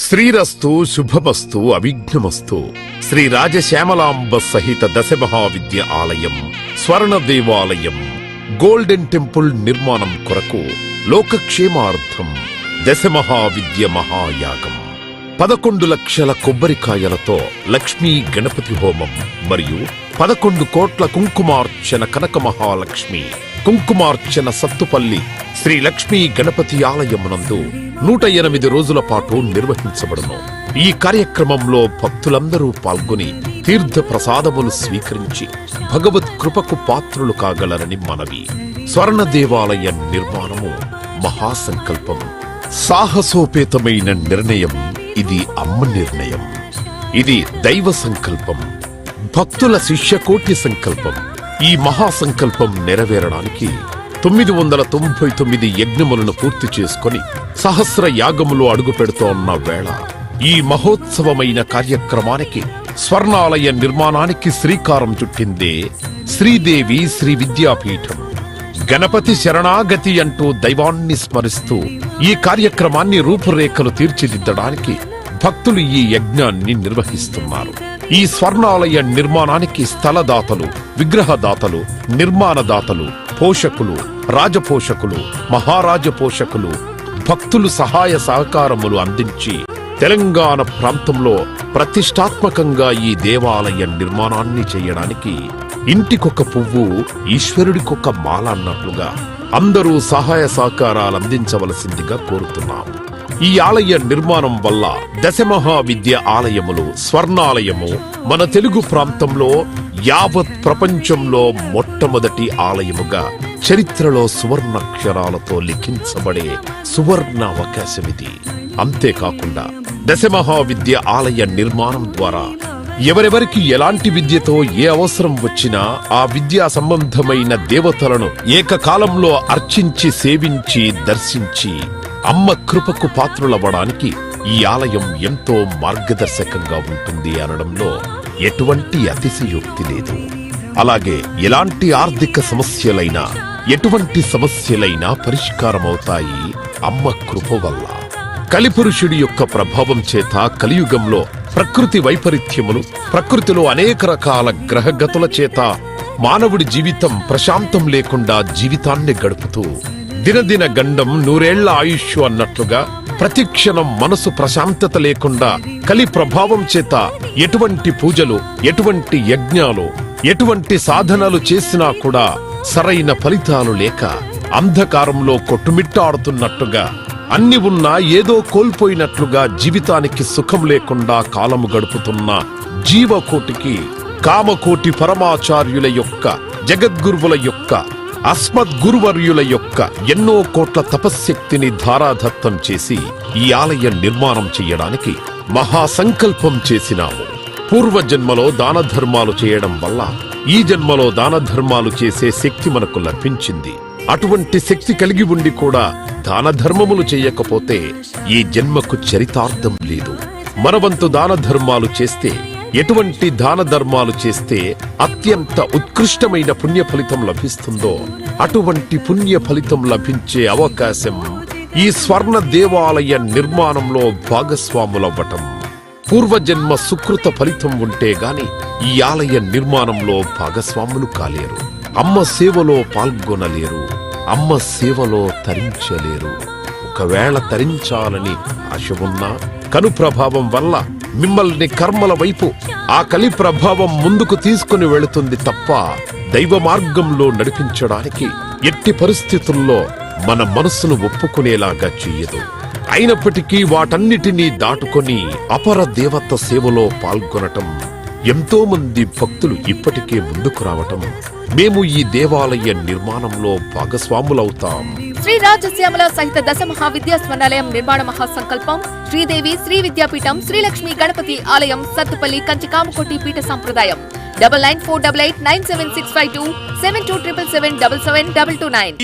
శ్రీరస్తు శుభమస్తు అవిఘ్నమస్తు. శ్రీ రాజశ్యామలాంబ సహిత దశమహావిద్య ఆలయం స్వర్ణ దేవాలయం గోల్డెన్ టెంపుల్ నిర్మాణం కొరకు లోకక్షేమార్థం దశమహావిద్య మహాయాగం 11 లక్షల కొబ్బరికాయలతో లక్ష్మీ గణపతి హోమం మరియు 11 కోట్ల కుంకుమార్చన కనక మహాలక్ష్మి కుంకుమార్చన సత్తుపల్లి శ్రీ లక్ష్మీ గణపతి ఆలయమునందు 108 రోజుల పాటు నిర్వహించబడును. ఈ కార్యక్రమంలో భక్తులందరూ పాల్గొని తీర్థ ప్రసాదములు స్వీకరించి భగవత్ కృపకు పాత్రులు కాగలరని మనవి. స్వర్ణ దేవాలయ నిర్మాణము మహాసంకల్పం, సాహసోపేతమైన నిర్ణయం. ఇది అమ్మ నిర్ణయం. ఇది దైవ సంకల్పం, భక్తుల శిష్యకోటి సంకల్పం. ఈ మహాసంకల్పం నెరవేరడానికి 999 యజ్ఞములను పూర్తి చేసుకుని సహస్ర యాగములు అడుగు పెడుతోన్న వేళ ఈ మహోత్సవమైన కార్యక్రమానికి స్వర్ణాలయ నిర్మాణానికి శ్రీకారం చుట్టిందే శ్రీదేవి శ్రీ విద్యాపీఠం. గణపతి శరణాగతి అంటూ దైవాన్ని స్మరిస్తూ ఈ కార్యక్రమాన్ని రూపురేఖలు తీర్చిదిద్దడానికి భక్తులు ఈ యజ్ఞాన్ని నిర్వహిస్తున్నారు. ఈ స్వర్ణాలయ నిర్మాణానికి స్థలదాతలు, విగ్రహదాతలు, నిర్మాణదాతలు, పోషకులు, రాజపోషకులు, మహారాజ పోషకులు, భక్తులు సహాయ సహకారములు అందించి తెలంగాణ ప్రాంతంలో ప్రతిష్టాత్మకంగా ఈ దేవాలయ నిర్మాణాన్ని చేయడానికి ఇంటికొక పువ్వు ఈశ్వరుడికొక మాల అన్నట్లుగా అందరూ సహాయ సహకారాలు అందించవలసిందిగా కోరుతున్నాం. ఈ ఆలయ నిర్మాణం వల్ల దశమహావిద్య ఆలయములు స్వర్ణాలయము మన తెలుగు ప్రాంతంలో యావత్ ప్రపంచంలో మొట్టమొదటి ఆలయముగా చరిత్రలో సువర్ణాక్షరాలతో లిఖించబడే సువర్ణ అవకాశమిది. అంతేకాకుండా దశమహావిద్య ఆలయ నిర్మాణం ద్వారా ఎవరెవరికి ఎలాంటి విద్యతో ఏ అవసరం వచ్చినా ఆ విద్యా సంబంధమైన దేవతలను ఏకకాలంలో అర్చించి సేవించి దర్శించి అమ్మ కృపకు పాత్రులవ్వడానికి ఈ ఆలయం ఎంతో మార్గదర్శకంగా ఉంటుంది అనడంలో ఎటువంటి అతిశయోక్తి లేదు. అలాగే ఎలాంటి ఆర్థిక సమస్యలైనా ఎటువంటి సమస్యలైనా పరిష్కారమవుతాయి అమ్మ కృప వల్ల. కలిపురుషుడి యొక్క ప్రభావం చేత కలియుగంలో ప్రకృతి వైపరీత్యములు, ప్రకృతిలో అనేక రకాల గ్రహగతుల చేత మానవుడి జీవితం ప్రశాంతం లేకుండా జీవితాన్ని గడుపుతూ దినదిన గండం 100 ఏళ్ల ఆయుష్ అన్నట్లుగా ప్రతిక్షణం మనసు ప్రశాంతత లేకుండా కలి ప్రభావం చేత ఎటువంటి పూజలు, ఎటువంటి యజ్ఞాలు, ఎటువంటి సాధనలు చేసినా కూడా సరైన ఫలితాలు లేక అంధకారంలో కొట్టుమిట్టాడుతున్నట్టుగా అన్ని ఉన్నా ఏదో కోల్పోయినట్లుగా జీవితానికి సుఖం లేకుండా కాలము గడుపుతున్న జీవకోటికి కామకోటి పరమాచార్యుల యొక్క, జగద్గురువుల యొక్క, అస్మద్గురువర్యుల యొక్క ఎన్నో కోట్ల తపశ్శక్తిని ధారాధత్తం చేసి ఈ ఆలయ నిర్మాణం చెయ్యడానికి మహాసంకల్పం చేసినాము. పూర్వజన్మలో దాన ధర్మాలు చేయడం వల్ల ఈ జన్మలో దాన ధర్మాలు చేసే శక్తి మనకు లభించింది. అటువంటి శక్తి కలిగి ఉండి కూడా దాన ధర్మములు చేయకపోతే ఈ జన్మకు చరితార్థం లేదు. మనవంతు దాన ధర్మాలు చేస్తే, ఎటువంటి దాన ధర్మాలు చేస్తే అత్యంత ఉత్కృష్టమైన పుణ్య ఫలితం లభిస్తుందో అటువంటి పుణ్య ఫలితం లభించే అవకాశం ఈ స్వర్ణ దేవాలయ నిర్మాణంలో భాగస్వాములవ్వటం. పూర్వజన్మ సుకృత ఫలితం ఉంటే గాని ఈ ఆలయ నిర్మాణంలో భాగస్వాములు కాలేరు. అమ్మ సేవలో పాల్గొనలేరు, అమ్మ సేవలో తరించలేరు. ఒకవేళ తరించాలని ఆశ ఉన్నా కను ప్రభావం వల్ల మిమ్మల్ని కర్మల వైపు ఆ కలి ప్రభావం ముందుకు తీసుకుని వెళుతుంది తప్ప దైవ మార్గంలో నడిపించడానికి ఎట్టి పరిస్థితుల్లో మన మనస్సును ఒప్పుకునేలాగా చెయ్యదు. అయినప్పటికీ వాటన్నిటినీ దాటుకొని అపర దేవత సేవలో పాల్గొనటం ఎంతో మంది భక్తులు ఇప్పటికే ముందుకు రావటం మేము ఈ దేవాలయ నిర్మాణంలో భాగస్వాములవుతాం. శ్రీ రాజశ్యామల సహిత దశమహావిద్యా స్వర్ణాలయం నిర్మాణ మహాసంకల్పం శ్రీదేవి శ్రీ విద్యాపీఠం శ్రీ లక్ష్మీ గణపతి ఆలయం సత్తుపల్లి కంచికామకోటి పీఠ సంప్రదాయం 9948897652 7277772229.